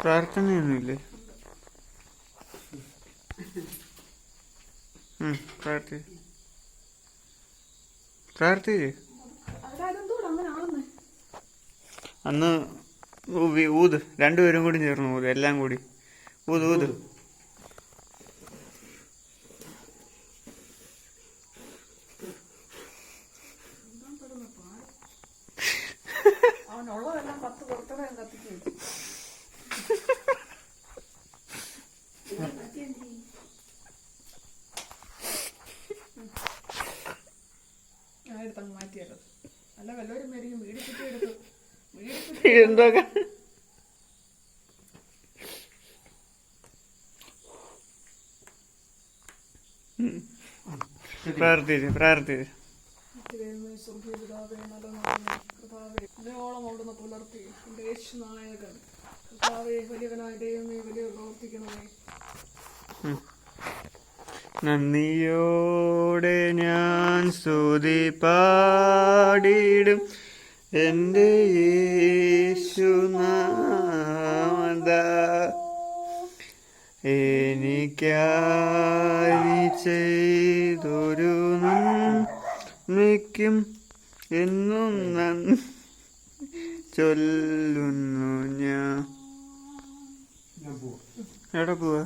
പ്രാർത്ഥനയൊന്നുമില്ലേ? പ്രാർത്ഥിച്ച് അന്ന് ഊത്, രണ്ടുപേരും കൂടി ചേർന്ന് ഊത്, എല്ലാം കൂടി ഊത് ഊത്. അവനുള്ളതെല്ലാം 10 പുറത്തേ കത്തിക്കും. ഞാനെടുത്തങ്ങ് മാറ്റിയല്ലോ. അല്ല വല്ലവരും മേടിക്കും. വീട് കുറ്റി എടുത്തു. എന്തൊക്കെ പ്രാർത്ഥിച്ച് ഇതിനോളം അവിടുന്ന് പുലർത്തി എന്റെ യേശുനായകൻ കർത്താവേ, വലിയവനായ ദൈവമേ, വലിയ പ്രവർത്തിക്കണമേ. നന്ദിയോടെ ഞാൻ സ്തുതി പാടിടും എൻ്റെ യേശുനാഥ, എനിക്കായി ചെയ്തൊരു നന്മയ്ക്കും എന്നും നന്ദി ചൊല്ലുന്നു ഞാൻ. എവിടെ പോവാ?